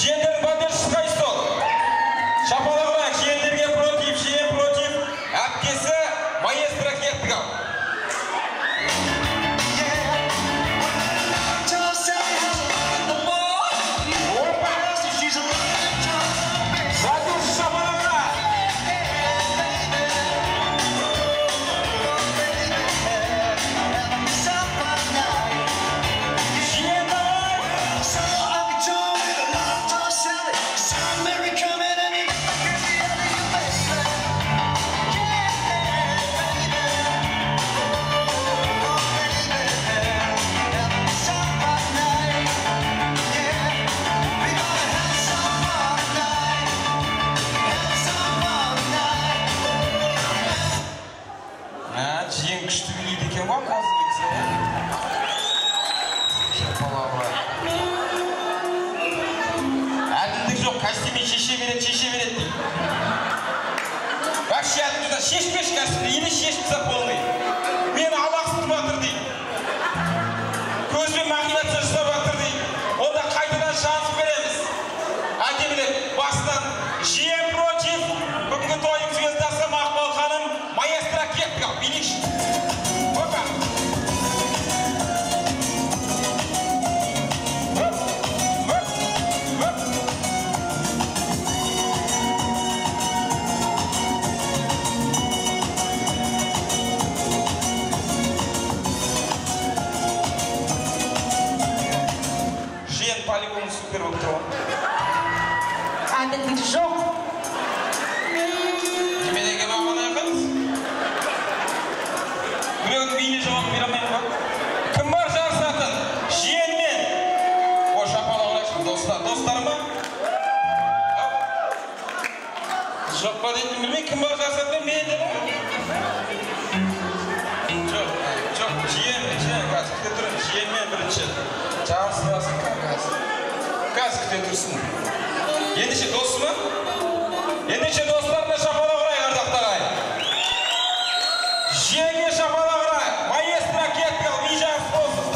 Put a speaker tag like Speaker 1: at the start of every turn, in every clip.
Speaker 1: Жиендердің бандершісі қайсы ол? Шапалағырақ, жиендерге против, жиен против, әпкесі маэстро Кеттігал. Жиен күшті билейді екен ғой, оказывается. Әділдік жоқ, костюмен шеше береді дейді. Вообще әділдікті шешпеш костюмді, или шешіп полный. Мені алақсытып жатыр дейді. Көзбен махинация жасап жатыр дейді. Онда қайтадан шанс береміз. Әдемілік басынан жиен против, бүгінгі тойың звездасы Мақпал ханым, маэстро Кеттігал, билейші. Опа! Жиен полигон супер болып тұр.
Speaker 2: Әділдік жоқ.
Speaker 1: Неменеге бағаны яқыңыз? Біреудің бейіне жауап бере алмаймын ба? Кім бар жарысатын? Жиен мен. О, шапалақ олайшын, достар ма? Жоқ па дейтін білмей, кім бар жарысатын? Мен де ма? Жоқ, жиен, қазір күте тұрын. Жиен мен бірінші. Жарыстырасың қазір күте тұрсын. Ендеше досы ма? Ендеше достарына шапалақ ұрайық, ардақтағай. Жиенге шапалақ ұрайық. Маэстро Кеттігал, би жарыс болсын.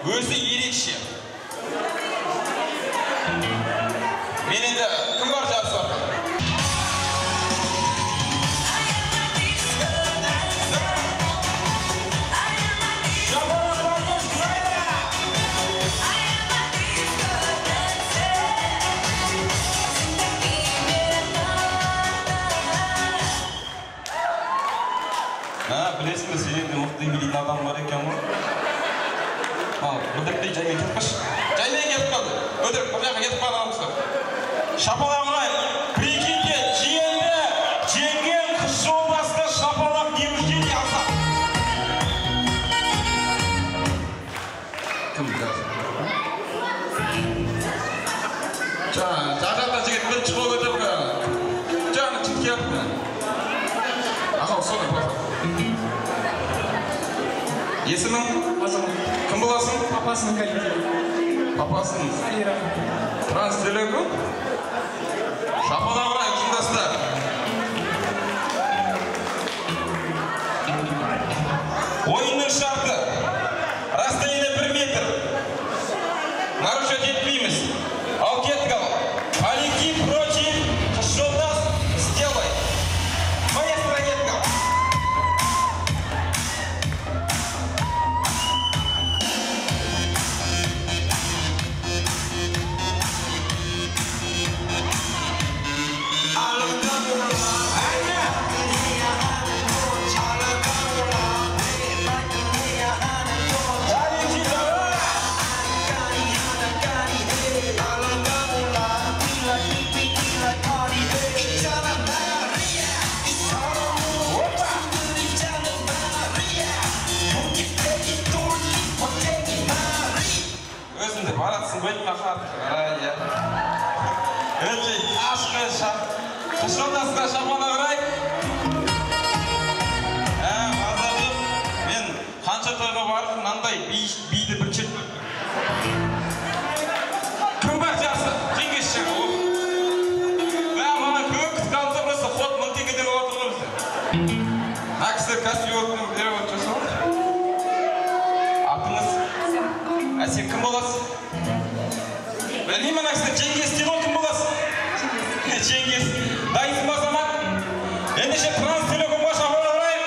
Speaker 1: Өзі ерекше. Мен енді кім бар жарысар? Білесің бе, сен енді мықты билейтін адам бар екен ғой? Өдіріктей жаймен кетіп қаш. Жаймен кетіп қалды. Өдірік, бұл жаққа кетіп қалды алғысы. Шапалақ ұрайық. Прикиньте, жиенді, жеңген қыз жолдасына шапалақ неужели алса? Кім қазір? Жақ-жақтан жігіт бірінші қол өтіп қойған. Жаңа жігіт келіп қойған. Ағау, соны басып. Есімің? Азамат. Кім боласың?
Speaker 2: Папасының коллективі.
Speaker 1: Папасының?
Speaker 2: Алира.
Speaker 1: Транс-делегу? Шапалақ ұрайық, жындастар. Ойынның шарты. Расстояние 1 метр. Нарушать етпейміз. Ал Кеттігал. Коллектив против жолдас сделай. Маэстро Кеттігал. Выйдем охапка. Это ашка шап. Что нас на шапана врай? Азабым. Мен қанша тойға барып, мынандай биді бір чертіп. Кім бар жақсы? Жеңгеш жаңа. Маған көп қалса просто ход мың теңгеден отырмыз. Аксі кәсіпорын беріп отырсың. Атыңыз? Сен кім боласың? Білмеймін, Аксі, Жеңгес дейді ғой, кім боласың? Жеңгес. Дайынсың ба заман? Ендеше Транстелекомға шапалақ ұрайық.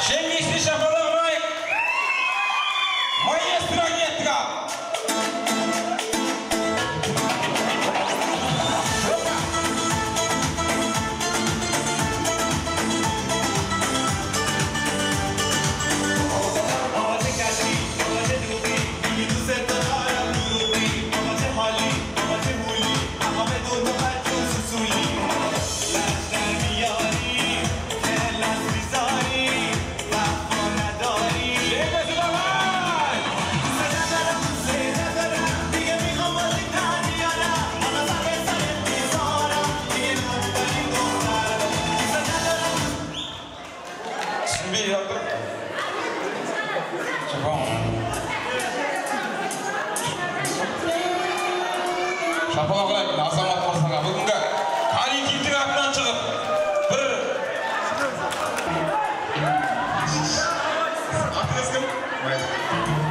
Speaker 1: Жеңгесіне шапалақ ұрайық. Маэстро кеттік ал. Шапалақ ұрайық, азамат мырзаға бүгінгі тарихи атынан шығып бір атыңыз кім?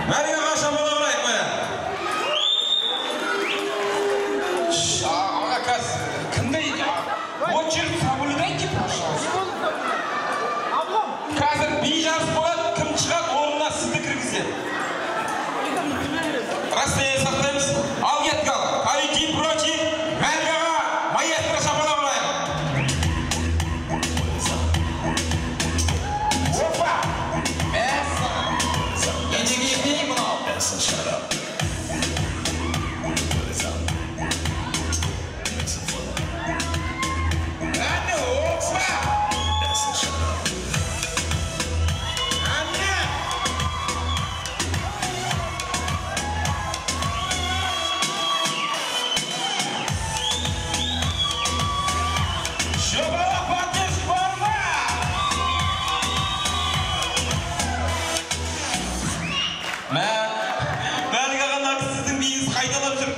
Speaker 1: Мәликаға шапалақ ұрайық міне. Аға кәз, кімдей? Вот жерді соблюдайте, пожалуйста. Қазір би жарыс болады, кім шығады, орнына сізді кіргізеді. Расстояние сақтаймыз. Ал кеттік ал. Тарихи прочи. Мәликаға маэстро шапалақ ұрайық. Опа! Мәссі! Ендеге етмейік мұнау. Әні, опа! Мәликаға нағыз сіздің биіңіз қайталап жүр.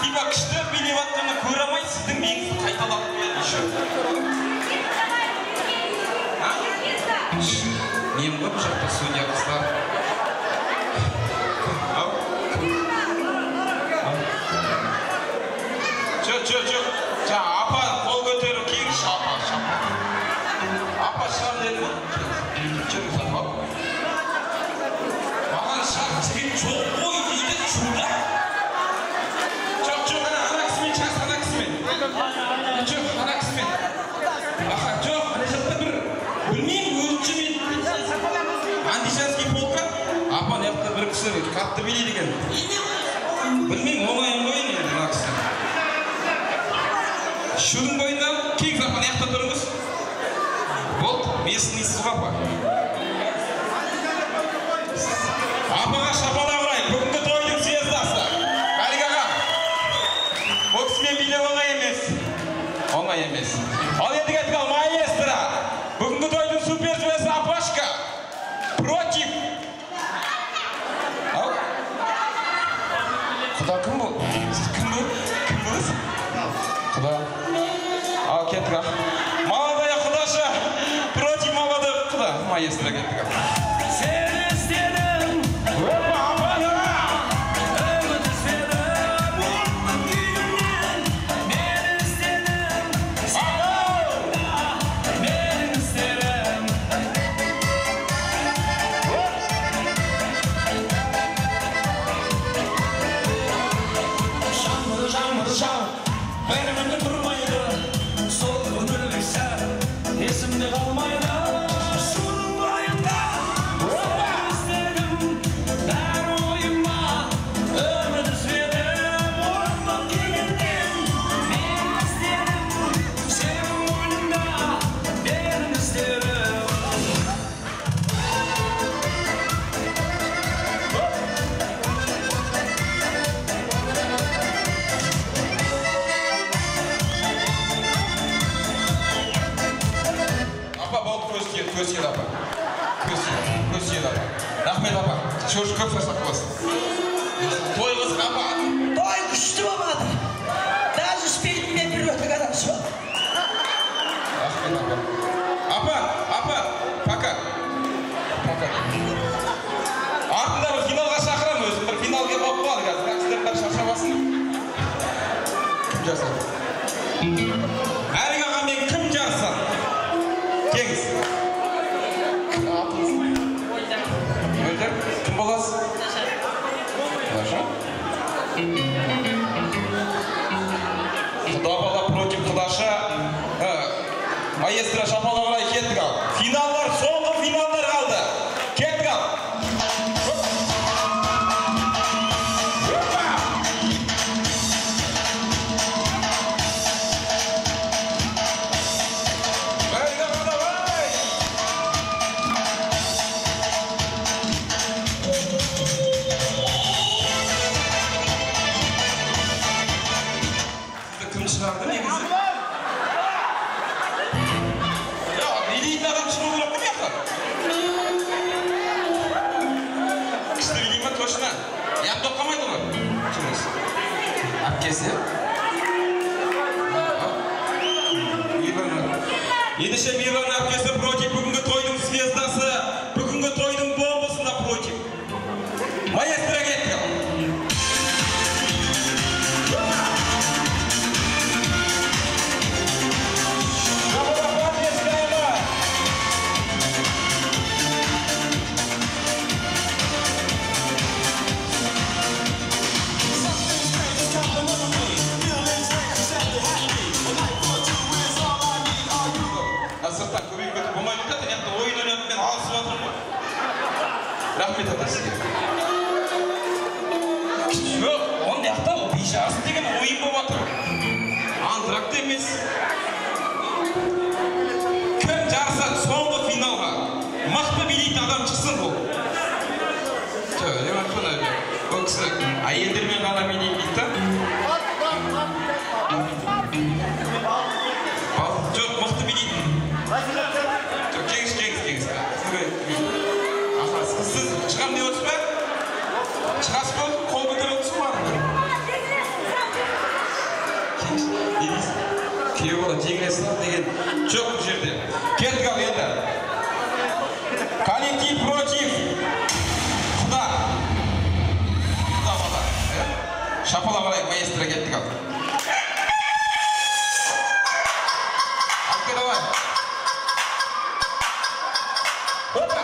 Speaker 1: Иба күшті билеп атқанын көре алмай, сіздің биіңізді қайталап берді. Нем көп жақта судья қыздар. Жоқ. Апа қол көтеру кейін шапа. Апа шап деді ма? Жүріңіз апа. Маған шап жігіт жоқ қой дейді шуда. Жоқ, ана кісімен шас, ана кісімен. Жоқ, ана кісімен. Аха, жоқ, ана жақта бір білмеймін, өзінше мен андишанский полка. Апа, неқта бір кісі қатты билейді екен. Білмеймін, оңайын қойын енді ана кісі. Шудың бойында кейк апа, неқта тұрыңыз. Болды, местный сұғапа. Апаға шапалақ ұрайық, бүгінгі тойдың съездасы. Мәликаға, ол кісімен билеу оңай емес. Оңай емес. Ал енді кеттік ал, маэстро. Бүгінгі тойдың суперзвезді Апашка. Против. Ау? Құда кім бұл? Сіз кім бұл? Кім бұлыз? Құда. Ал кеттік ал. Молодая құдашы. Против молодой құда. Маэстро кеттік ал.
Speaker 2: Бәрімді тұрмайды, сол өңірлік сәр, есімде қалмайды. Шудың бойында
Speaker 1: Көсиет апа. Көсиет апа. Рахмет апа. Шош көп жасап қойсын. Той қызық апа.
Speaker 3: Той күшті болмады. Даже спиртмен бір өтік адам сол.
Speaker 1: Рахмет апа. Апа, пока. Артында бір финалға шақырам өзім. Бір финалға болып қалады қазір. Сіздер бәрі шаршабасын. Кім жасады? Әрік ағамен кім жарысады? Кеңіз. Мөлдір, кім боласыз? Наша? Құда бала против құдаша. Маэстро шапалағылай кеттік ал. Финалдар, соңғы финалдар қалды. Кеттік ал. Кім шығарды негізі? Билейтін адам шығу керек қой мияқта? Кісі билей ма точно? Яқты оқамайды ғой? Жұмыс. Әпкесі? Ендеше Мирон әпкесі против бүгінгі тойдың звездасы, бүгінгі тойдың бомбасында против. Маэстро кеттік. Сырттан көбейіп кетіп болмайды да, тәнекті ойын ойнап мен алысып отырмын ғой. Рахмет ата сізге. Жоқ, оны яқта ол би жарысы деген ойын болып жатыр. Антракт емес. Кім жарысады соңғы финалға? Мықты билейтін адам шықсын бұл. Жоқ, не айтқан әлі? Ол кісі әйелдермен ғана билейін дейді да. Жоқ, мықты билейтін. Кеңіз. Сіз шығам деп отырсыз ба? Шығасыз ба? Қол көтеріп отырсыз ба? Кеңіз, не дейсіз? Күйеу бала жеңілесіз деген жоқ бұл жерде. Кеттік ал енді. Коллектив против құда. Құда бала. Шапалақ алайық, маэстро кеттік ал. Давай. Опа!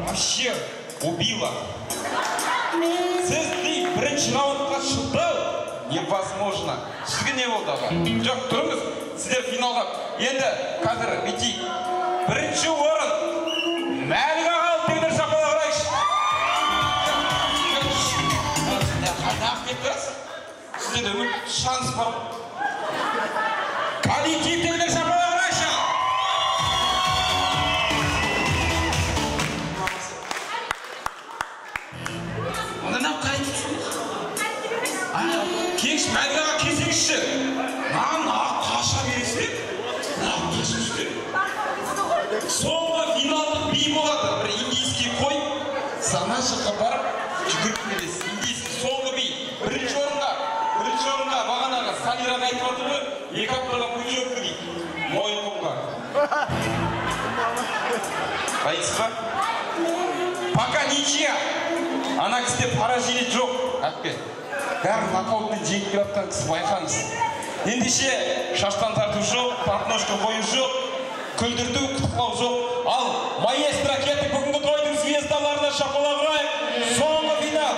Speaker 1: Вообще убила. Сізді бірінші раундқа шықпау невозможно. Сізге не болды аға? Жоқ, тұрыңыз. Сіздер финалға. Енді қазір бетейік. Бірінші орын. Мәлік аға алып тегдер шапалақ ұрайшы. Қайдақ кеттіңіз? Сізде үміт шанс бар. Коллектив тегдер шапалақ ұрайшы. Кеңіш Мәлік аға келсеңізші. Маған қаша бересіздер. Соңғы финалдық би болады. Бір индийский қой. Санашыққа барып жүгіріп келесіз. Индийский соңғы би. Бірінші орынға бағанағы Салираға айтып отыр ғой. Екі аптаға путевка дейді. Мойынқұмға. Айтсыз ба? Пока ничья. Ана кісіде поражение жоқ. Әпке. Бәрі нокаутпен жеңіп келіп жатқан кісі байқаңыз. Ендеше шаштан тарту жоқ, партношка қою жоқ, күлдірту, құттықтау жоқ. Ал маэстро кеттік бүгінгі тойдың звездаларына шапалақ ұрайық. Соңғы финал.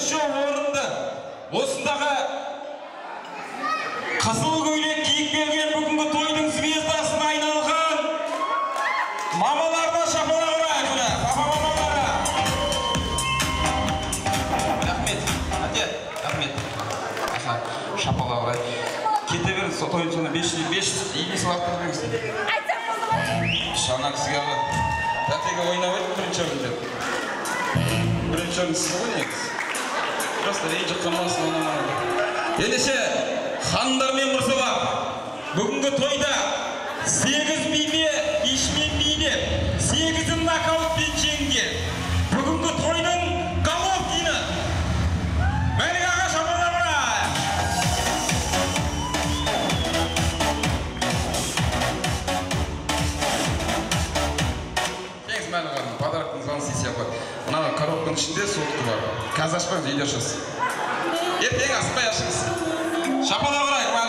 Speaker 1: ерекше орынды осындағы қызыл көйлек киіп келген бүгінгі тойдың звездасына айналған мамаларына шапалақ ұрайық мына папа мамаларға. Рахмет, әке, рахмет. Аха, шапалақ ұрайық. Кете бер, тойын соңында 500 ине салақтар беріңіз. Шана кісіге алып, тәтеге ойнап өтіп бірінші орын деп. Бірінші орын сіз ғой негіз. Просто рейнджі қамасын ойнамады. Ендеше, ханымдар мен мырзалар, бүгінгі тойда 8 биме, ишмен бине, 8-ін нокаутпен жеңген. Бүгінгі тойдың головкині. Мәлік аға шапалақ ұрайық. Теңіз Мәлік ағаның подарктың звонок сессия бар. Мына коробканың ішінде сотты бар. Қазір ашпаңыз, үйде ашасыз. Ертең аспай ашыңыз. Шапалақ ұрайық.